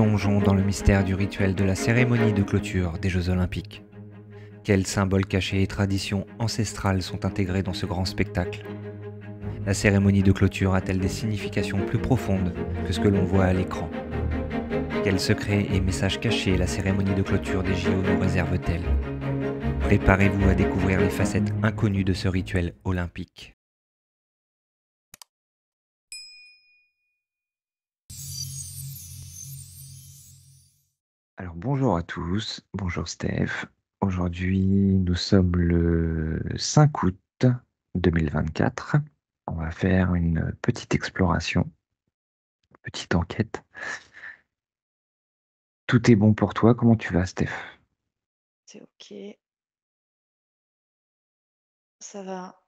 Plongeons dans le mystère du rituel de la cérémonie de clôture des Jeux Olympiques. Quels symboles cachés et traditions ancestrales sont intégrés dans ce grand spectacle? La cérémonie de clôture a-t-elle des significations plus profondes que ce que l'on voit à l'écran? Quels secrets et messages cachés la cérémonie de clôture des JO nous réserve-t-elle? Préparez-vous à découvrir les facettes inconnues de ce rituel olympique. Alors bonjour à tous, bonjour Steph. Aujourd'hui, nous sommes le 5 août 2024. On va faire une petite exploration, petite enquête. Tout est bon pour toi, comment tu vas Steph? C'est ok. Ça va.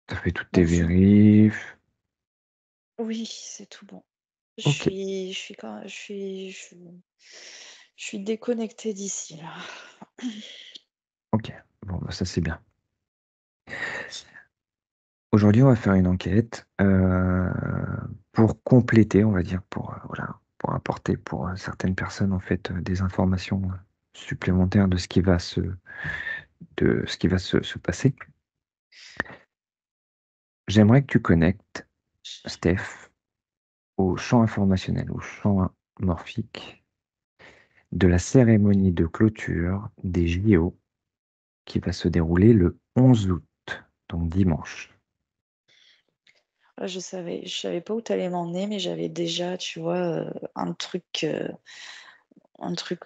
T'as fait toutes tes Bonjour. vérifs? Oui, c'est tout bon. Ok, Je suis déconnectée d'ici là. ok. Bon, bah, ça c'est bien. Aujourd'hui, on va faire une enquête pour compléter, on va dire, voilà, pour apporter pour certaines personnes en fait des informations supplémentaires de ce qui va se passer. J'aimerais que tu connectes, Steph, au champ informationnel, au champ morphique de la cérémonie de clôture des JO qui va se dérouler le 11 août, donc dimanche. Je savais pas où t'allais m'emmener, mais j'avais déjà, tu vois, un truc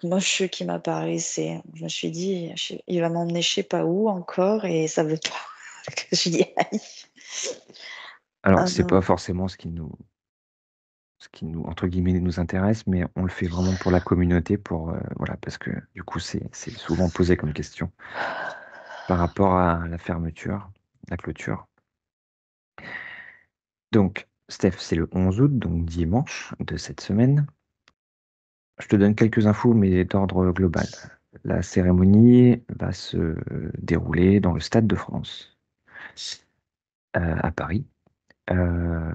moche qui m'apparaissait. Je me suis dit, il va m'emmener je sais pas où encore, et ça veut pas que j'y aille. Alors, c'est Euh, pas forcément ce qui nous, entre guillemets, nous intéresse, mais on le fait vraiment pour la communauté, voilà, parce que du coup, c'est souvent posé comme question par rapport à la fermeture, la clôture. Donc, Steph, c'est le 11 août, donc dimanche de cette semaine. Je te donne quelques infos, mais d'ordre global. La cérémonie va se dérouler dans le Stade de France, à Paris. Euh,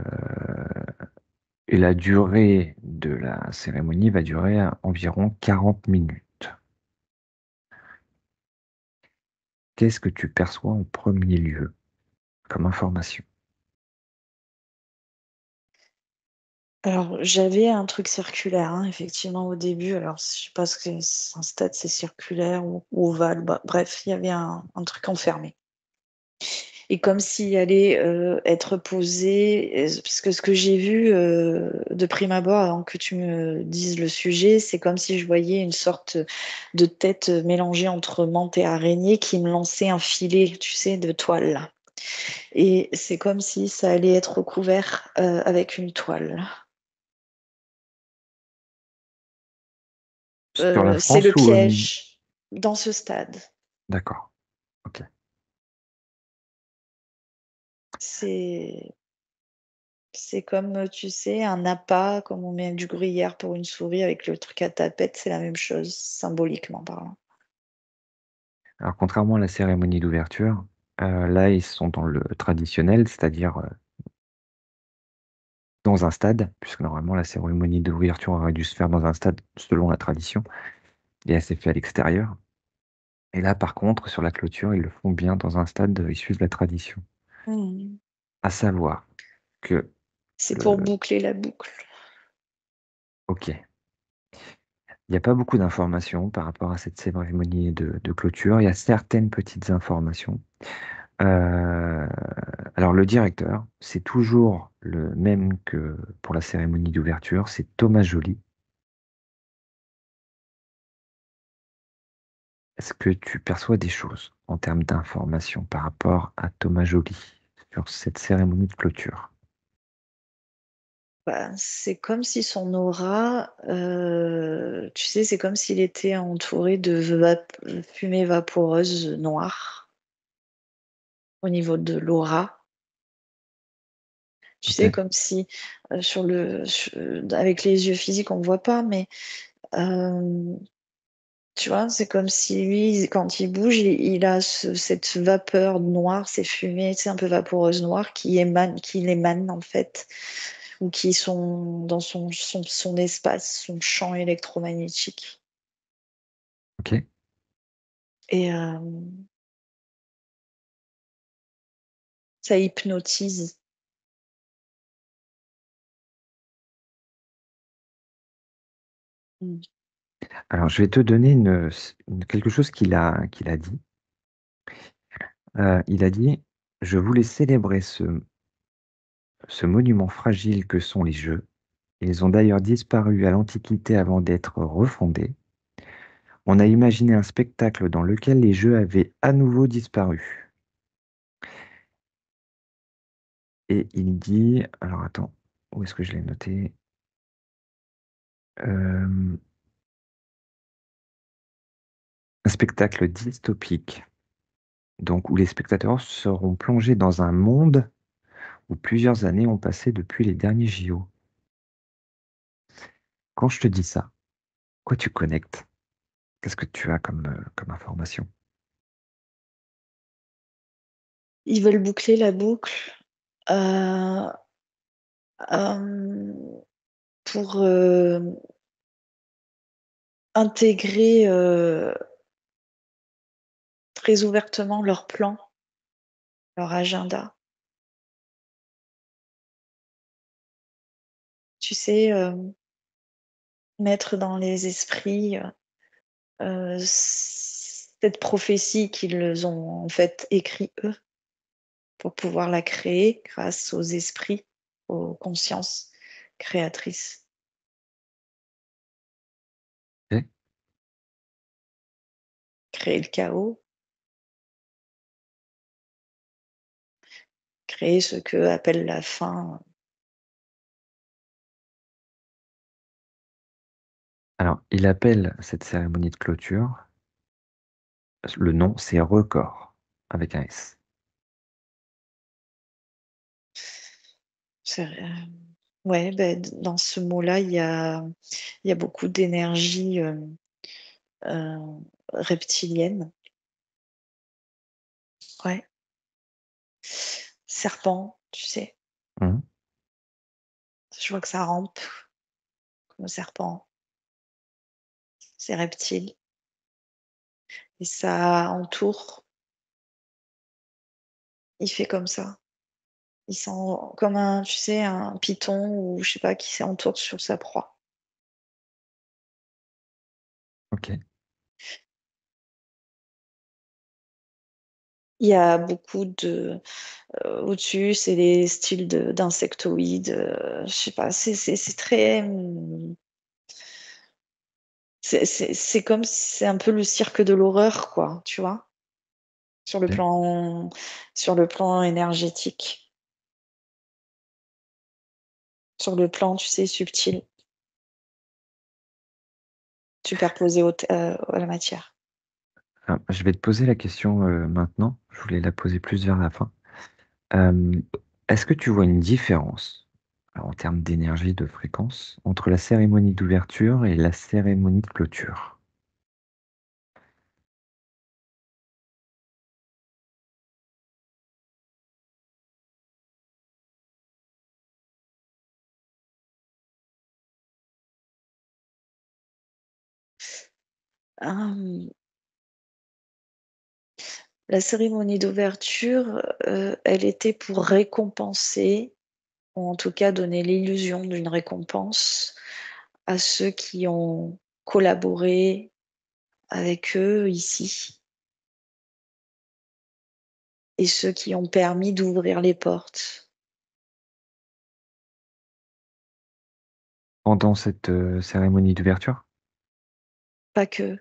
et la durée de la cérémonie va durer à environ 40 minutes. Qu'est-ce que tu perçois en premier lieu comme information? Alors, j'avais un truc circulaire, hein, effectivement, au début. Alors, je sais pas ce que c'est un stade, c'est circulaire ou ovale. Bah, bref, il y avait un truc enfermé. Et comme s'il allait être posé, parce que ce que j'ai vu de prime abord, avant que tu me dises le sujet, c'est comme si je voyais une sorte de tête mélangée entre menthe et araignée qui me lançait un filet, tu sais, de toile. Et c'est comme si ça allait être recouvert avec une toile. Sur la C'est le France ou... piège dans ce stade. D'accord, ok. C'est c'est comme, tu sais, un appât, comme on met du gruyère pour une souris avec le truc à tapette, c'est la même chose, symboliquement parlant. Alors, contrairement à la cérémonie d'ouverture, là, ils sont dans le traditionnel, c'est-à-dire dans un stade, puisque normalement, la cérémonie d'ouverture aurait dû se faire dans un stade selon la tradition, et elle s'est faite à l'extérieur. Et là, par contre, sur la clôture, ils le font bien dans un stade issu de la tradition. Hmm. À savoir que C'est le... pour boucler la boucle. Ok, il n'y a pas beaucoup d'informations par rapport à cette cérémonie de clôture. Il y a certaines petites informations. Euh, Alors, le directeur, c'est toujours le même que pour la cérémonie d'ouverture, c'est Thomas Joly. Est-ce que tu perçois des choses en termes d'informations par rapport à Thomas Joly sur cette cérémonie de clôture? Bah, c'est comme si son aura, tu sais, c'est comme s'il était entouré de fumée vaporeuse noire au niveau de l'aura. Tu sais, Ok. comme si avec les yeux physiques, on ne voit pas, mais euh, tu vois, c'est comme si lui, quand il bouge, il a cette vapeur noire, ces fumées, c'est un peu vaporeuse noire qui l'émane en fait. ou qui sont dans son espace, son champ électromagnétique. OK. Et ça hypnotise. Mmh. Alors je vais te donner quelque chose qu'il a dit. Il a dit: «Je voulais célébrer ce monument fragile que sont les jeux. Ils ont d'ailleurs disparu à l'Antiquité avant d'être refondés. On a imaginé un spectacle dans lequel les jeux avaient à nouveau disparu». Et il dit, alors attends, où est-ce que je l'ai noté? Un spectacle dystopique, donc où les spectateurs seront plongés dans un monde où plusieurs années ont passé depuis les derniers JO. Quand je te dis ça, quoi tu connectes? Qu'est-ce que tu as comme information? Ils veulent boucler la boucle, heu, hem, pour, intégrer, très ouvertement leur plan, leur agenda. Tu sais, mettre dans les esprits, cette prophétie qu'ils ont en fait écrit eux, pour pouvoir la créer grâce aux esprits, aux consciences créatrices. OK. Créer le chaos, créer ce qu'eux appellent la fin. Alors, il appelle cette cérémonie de clôture, le nom c'est Record, avec un S. C'est ouais, beh, d dans ce mot-là, il y a beaucoup d'énergie, reptilienne. Ouais. Serpent, tu sais? Mmh. Je vois que ça rampe comme serpent, c'est reptile et ça entoure. Il fait comme ça. Il sent comme un, tu sais, un python ou je sais pas qui s'entoure sur sa proie. OK. Il y a beaucoup de, au-dessus, c'est les styles d'insectoïdes, je sais pas, c'est très, c'est comme c'est un peu le cirque de l'horreur, quoi, tu vois? Sur le OK. plan sur le plan énergétique, sur le plan, tu sais, subtil, superposé à la matière. Alors, je vais te poser la question, maintenant. Je voulais la poser plus vers la fin. Hem, Est-ce que tu vois une différence, en termes d'énergie, de fréquence, entre la cérémonie d'ouverture et la cérémonie de clôture? Hem, la cérémonie d'ouverture, elle était pour récompenser, ou en tout cas donner l'illusion d'une récompense à ceux qui ont collaboré avec eux ici et ceux qui ont permis d'ouvrir les portes. Pendant cette, cérémonie d'ouverture? Pas que,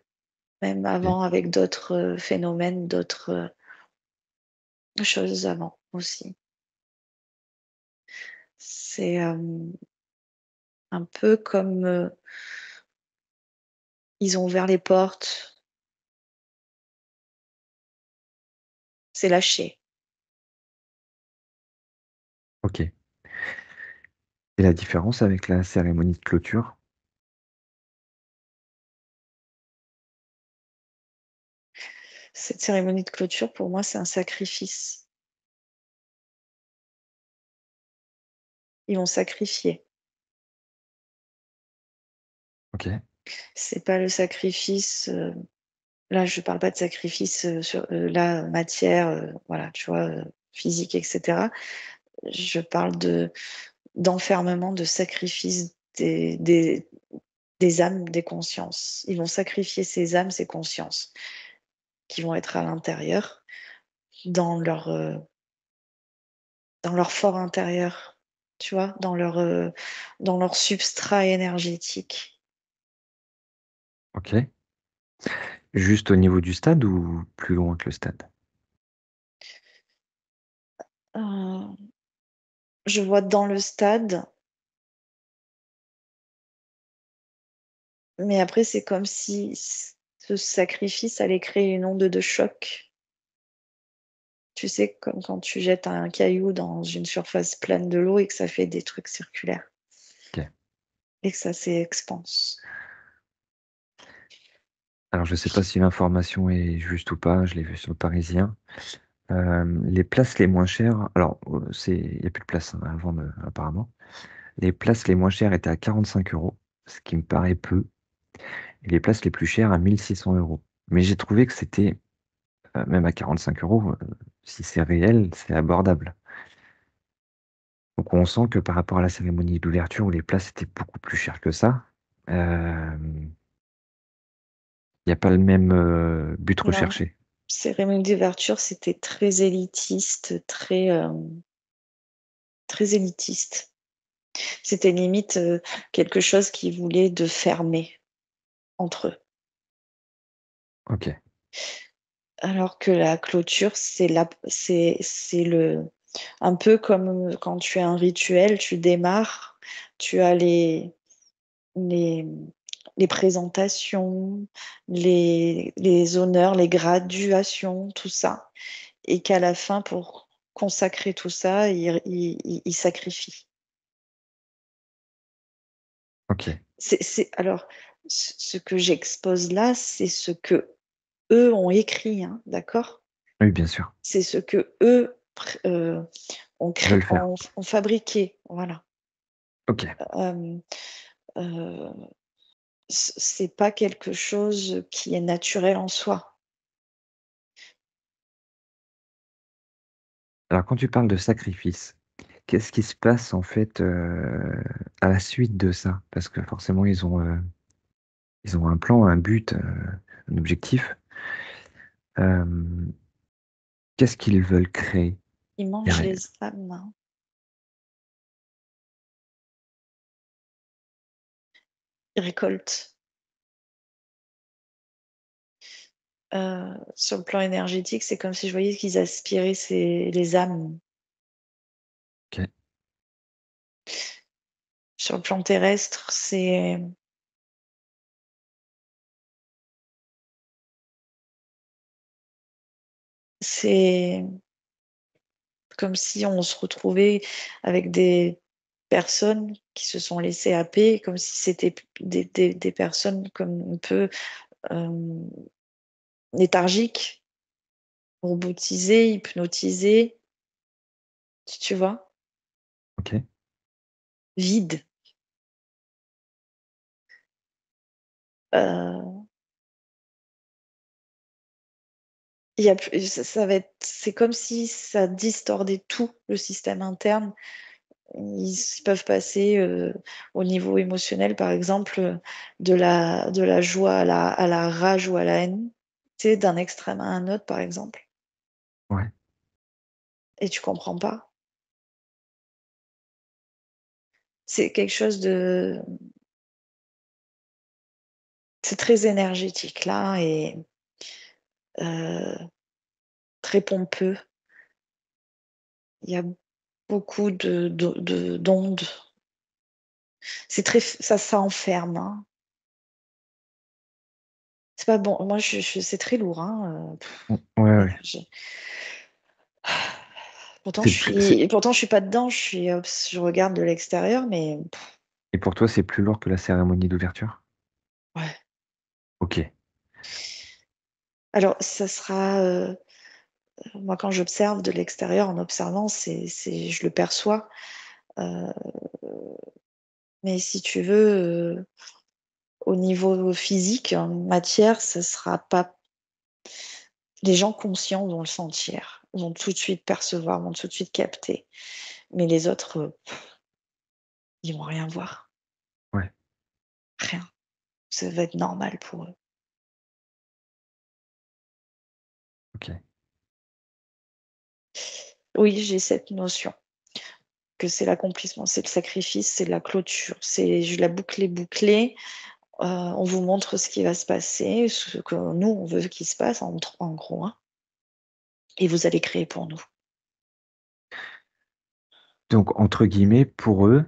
même OK. avant avec d'autres, phénomènes, d'autres, choses avant aussi. C'est, un peu comme, ils ont ouvert les portes, c'est lâché. OK. Et la différence avec la cérémonie de clôture? Cette cérémonie de clôture, pour moi, c'est un sacrifice. Ils vont sacrifier. Ok. C'est pas le sacrifice. Là, je parle pas de sacrifice sur la matière, voilà, tu vois, physique, etc. Je parle d'enfermement, de sacrifice des âmes, des consciences. Ils vont sacrifier ces âmes, ces consciences, qui vont être à l'intérieur, dans leur fort intérieur, tu vois, dans leur substrat énergétique. Ok. Juste au niveau du stade ou plus loin que le stade? Euh, je vois dans le stade, mais après, c'est comme si ce sacrifice allait créer une onde de choc. Tu sais, comme quand tu jettes un caillou dans une surface pleine de l'eau et que ça fait des trucs circulaires Ok. et que ça s'expanse. Alors, je sais pas si l'information est juste ou pas, je l'ai vu sur le Parisien. Les places les moins chères, alors, il n'y a plus de place hein, apparemment. Les places les moins chères étaient à 45 euros, ce qui me paraît peu, et les places les plus chères à 1600 euros. Mais j'ai trouvé que c'était, même à 45 euros, si c'est réel, c'est abordable. Donc on sent que par rapport à la cérémonie d'ouverture où les places étaient beaucoup plus chères que ça, il n'y a pas le même but Non, recherché. cérémonie d'ouverture, c'était très élitiste, très élitiste. C'était limite quelque chose qui voulait de fermer entre eux. Ok, Alors que la clôture, c'est un peu comme quand tu as un rituel, tu démarres, tu as les, les présentations, les honneurs, les graduations, tout ça. Et qu'à la fin, pour consacrer tout ça, il sacrifie. ok. Alors, ce que j'expose là, c'est ce que eux ont écrit, hein, d'accord? Oui, bien sûr. C'est ce que eux ont Ils veulent créé, faire. ont fabriqué, voilà. Ok. Euh, euh, c'est pas quelque chose qui est naturel en soi. Alors quand tu parles de sacrifice, qu'est-ce qui se passe en fait à la suite de ça? Parce que forcément ils ont un plan, un but, un objectif. Euh, Qu'est-ce qu'ils veulent créer Ils mangent derrière? les âmes, hein. Ils récoltent. Sur le plan énergétique, c'est comme si je voyais qu'ils aspiraient les âmes. Ok, Sur le plan terrestre, c'est comme si on se retrouvait avec des personnes qui se sont laissées happer, comme si c'était des personnes comme un peu euh, léthargiques, robotisées, hypnotisées, tu vois, ok, vides. Euh, ça va être, c'est comme si ça distordait tout le système interne. Ils peuvent passer au niveau émotionnel, par exemple, de la joie à la rage ou à la haine, tu sais, d'un extrême à un autre, par exemple, ouais. et tu comprends pas. C'est quelque chose de... C'est très énergétique, là, et euh, très pompeux. Il y a beaucoup d'ondes. C'est très... Ça enferme, hein. C'est pas bon. Moi, c'est très lourd, hein. Ouais, ouais. J'ai- C'est plus, c'est... Pourtant, je suis pas dedans. Je regarde de l'extérieur, mais Et pour toi, c'est plus lourd que la cérémonie d'ouverture? ouais. Ok, Alors, ça sera, moi, quand j'observe de l'extérieur, en observant, je le perçois. Euh, mais si tu veux, au niveau physique, en matière, ce sera pas. Les gens conscients vont le sentir, vont tout de suite percevoir, vont tout de suite capter. Mais les autres, ils vont rien voir. Ouais, Rien. Ça va être normal pour eux. ok. Oui, j'ai cette notion que c'est l'accomplissement, c'est le sacrifice, c'est la clôture. C'est la boucle est bouclée. On vous montre ce qui va se passer, ce que nous, on veut qu'il se passe, en gros. Hein. Et vous allez créer pour nous. Donc, entre guillemets, pour eux,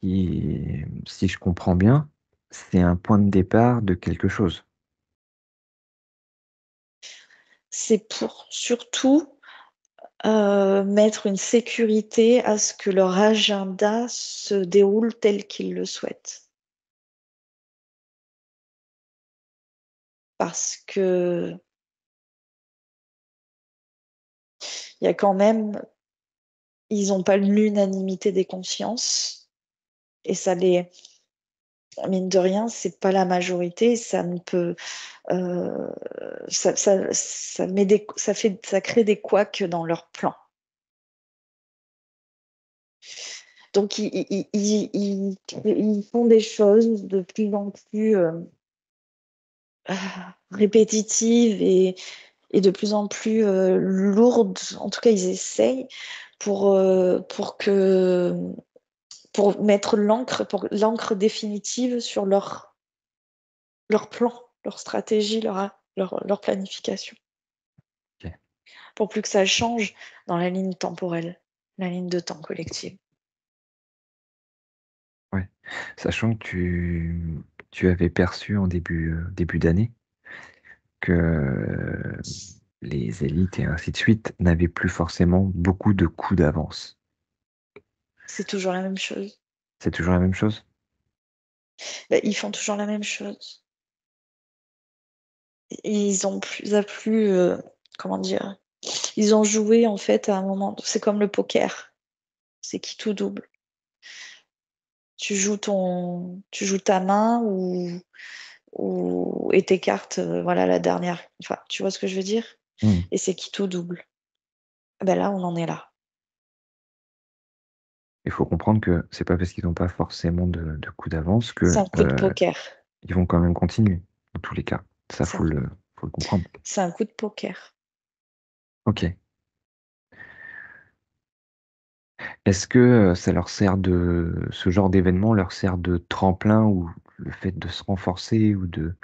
si je comprends bien, c'est un point de départ de quelque chose. C'est pour surtout mettre une sécurité à ce que leur agenda se déroule tel qu'ils le souhaitent. Parce que il y a quand même, ils n'ont pas l'unanimité des consciences et ça les, mine de rien, c'est pas la majorité, ça ne peut, euh, ça crée des couacs dans leur plan. Donc ils font des choses de plus en plus répétitives et de plus en plus lourdes. En tout cas, ils essayent pour pour mettre pour l'encre définitive sur leur plan, leur stratégie, leur planification, Ok. pour plus que ça change dans la ligne temporelle, la ligne de temps collective. Ouais. Sachant que tu avais perçu en début d'année que les élites et ainsi de suite n'avaient plus forcément beaucoup de coups d'avance. C'est toujours la même chose. C'est toujours la même chose? Ben, ils font toujours la même chose. Ils ont plus comment dire, ils ont joué en fait à un moment, c'est comme le poker, c'est qui tout double. Tu joues ta main et tes cartes, voilà la dernière. Enfin, tu vois ce que je veux dire? Hmm. Et c'est qui tout double. Ben là, on en est là. Il faut comprendre que c'est pas parce qu'ils n'ont pas forcément de coups d'avance C'est que un coup de poker. ils vont quand même continuer, dans tous les cas. Ça, C'est un, faut le comprendre. c'est un coup de poker. Ok. Est-ce que ça leur sert ce genre d'événement leur sert de tremplin ou le fait de se renforcer ou de...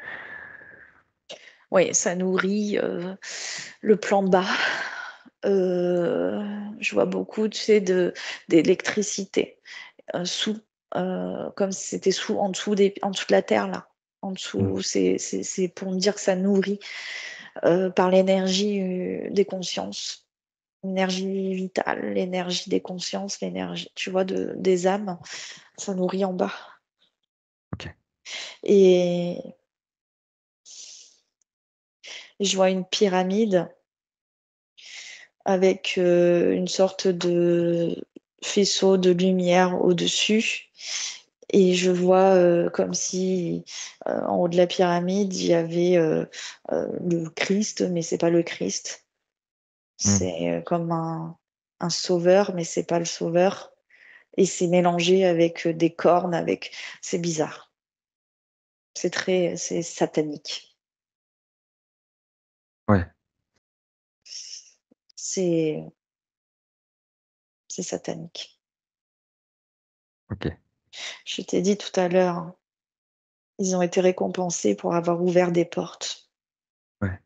Oui, ça nourrit le plan bas. Je vois beaucoup, tu sais, d'électricité sous, comme si c'était en dessous de la terre là. En Hmm. dessous, c'est pour me dire que ça nourrit par l'énergie des consciences, l'énergie vitale, l'énergie des consciences, l'énergie, tu vois, des âmes. Ça nourrit en bas. Ok. Et je vois une pyramide avec une sorte de faisceau de lumière au-dessus. Et je vois comme si en haut de la pyramide, il y avait le Christ, mais c'est pas le Christ. Hmm. C'est comme un sauveur, mais c'est pas le sauveur. Et c'est mélangé avec des cornes, avec. C'est bizarre. C'est satanique. Ouais, C'est c'est satanique. ok. Je t'ai dit tout à l'heure, ils ont été récompensés pour avoir ouvert des portes. Ouais.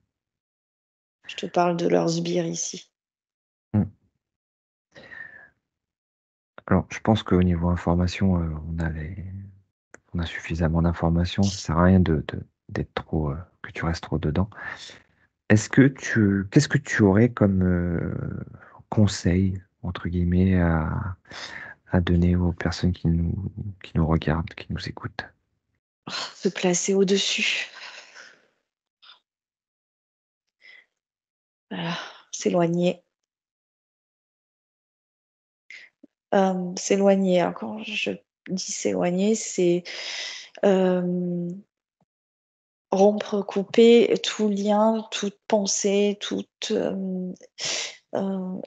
Je te parle de leurs sbires ici. Hmm. Alors, je pense qu'au niveau information, on a suffisamment d'informations. Ça sert à rien d'être trop, que tu restes trop dedans. Qu'est-ce que tu aurais comme conseil, entre guillemets, à donner aux personnes qui nous regardent, qui nous écoutent? Se placer au-dessus. Voilà. S'éloigner. S'éloigner. Alors quand je dis s'éloigner, c'est, hem, rompre, couper tout lien, toute pensée, toute,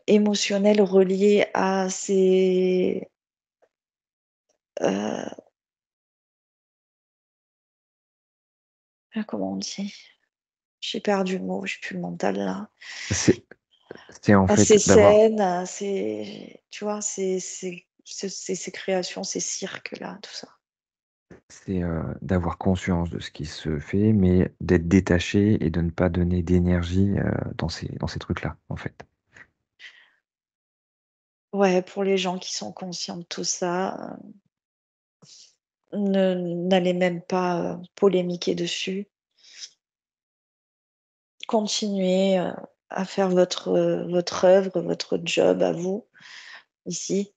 émotionnel relié à ces, heu, comment on dit? J'ai perdu le mot, j'ai plus le mental là. C'est c'est en À ces fait d'avoir scènes, à ces tu vois? Ces créations, ces cirques-là, tout ça. d'avoir conscience de ce qui se fait, mais d'être détaché et de ne pas donner d'énergie, dans ces trucs-là, en fait. Ouais, pour les gens qui sont conscients de tout ça, ne n'allez même pas, polémiquer dessus. Continuez, à faire votre œuvre, votre job à vous, ici,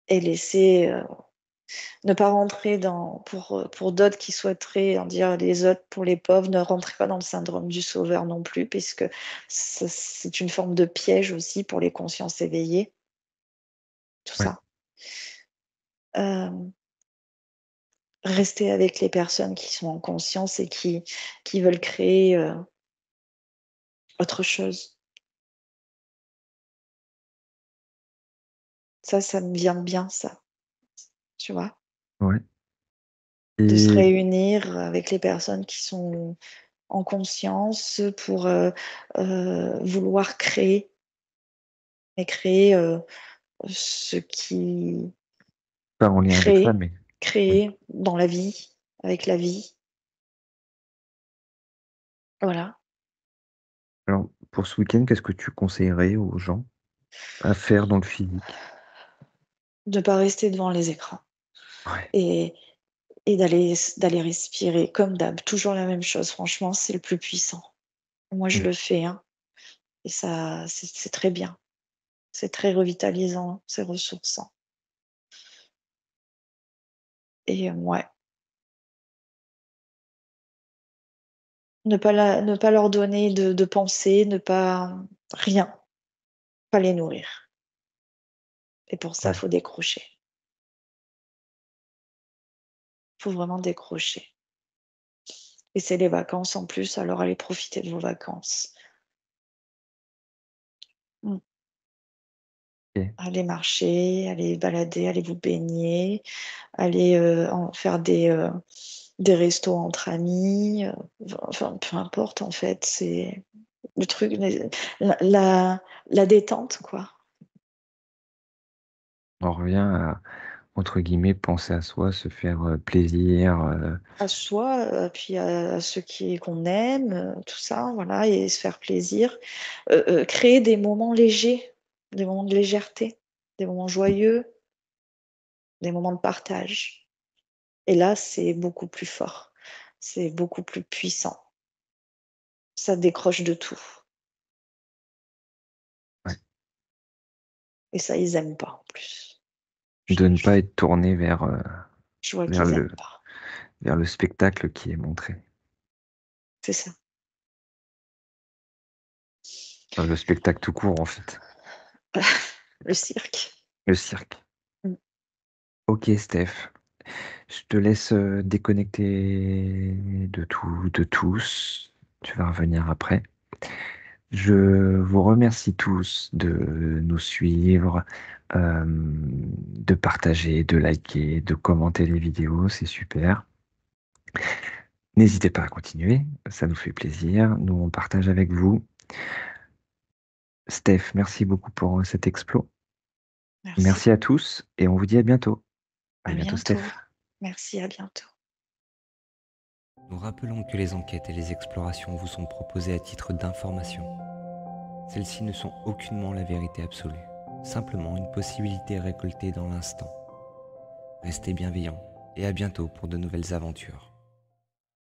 et laissez, ne pas rentrer dans pour d'autres qui souhaiteraient en dire les autres pour les pauvres, ne rentrez pas dans le syndrome du sauveur non plus, puisque c'est une forme de piège aussi pour les consciences éveillées, tout Ouais, ça. Hem, Restez avec les personnes qui sont en conscience et qui veulent créer, autre chose. Ça me vient bien ça, tu vois? ouais De se et réunir avec les personnes qui sont en conscience pour, vouloir créer, et créer, ce qui pas en lien avec ça, crée, mais oui. créer dans la vie, avec la vie. Voilà. Alors, pour ce week-end, qu'est-ce que tu conseillerais aux gens à faire dans le physique? De pas rester devant les écrans, Ouais, et d'aller respirer comme d'hab, toujours la même chose. Franchement, c'est le plus puissant. Moi, je mmh, le fais, hein, et ça, c'est très bien. C'est très revitalisant, c'est ressourçant, et ouais, ne pas leur donner de pensée, ne pas rien, pas les nourrir, et pour ça, ouais, faut décrocher. Faut vraiment décrocher, et c'est les vacances en plus, alors allez profiter de vos vacances. Mmh. OK. Allez marcher, allez balader, allez vous baigner, allez, en faire des restos entre amis, enfin peu importe en fait, c'est le truc, mais la détente quoi. On revient à, entre guillemets, «penser à soi», se faire, plaisir, À soi, puis à ceux qu'on aime, tout ça, voilà, et se faire plaisir. Créer des moments légers, des moments de légèreté, des moments joyeux, des moments de partage, et là, c'est beaucoup plus fort, c'est beaucoup plus puissant. Ça décroche de tout, ouais, et ça, ils aiment pas en plus. de ne pas être tourné vers, Je vois vers qu'ils le aiment pas. vers le spectacle qui est montré. C'est ça. Enfin, le spectacle tout court, en fait. Le cirque. Le cirque. Mmh. OK, Steph, je te laisse, déconnecter de tout, de tous. Tu vas revenir après. Je vous remercie tous de nous suivre, de partager, de liker, de commenter les vidéos, c'est super. N'hésitez pas à continuer, ça nous fait plaisir. Nous, on partage avec vous. Steph, merci beaucoup pour cet explo. Merci. Merci à tous et on vous dit à bientôt. À À bientôt, bientôt. Steph. Merci, à bientôt. Nous rappelons que les enquêtes et les explorations vous sont proposées à titre d'information. Celles-ci ne sont aucunement la vérité absolue, simplement une possibilité récoltée dans l'instant. Restez bienveillants et à bientôt pour de nouvelles aventures.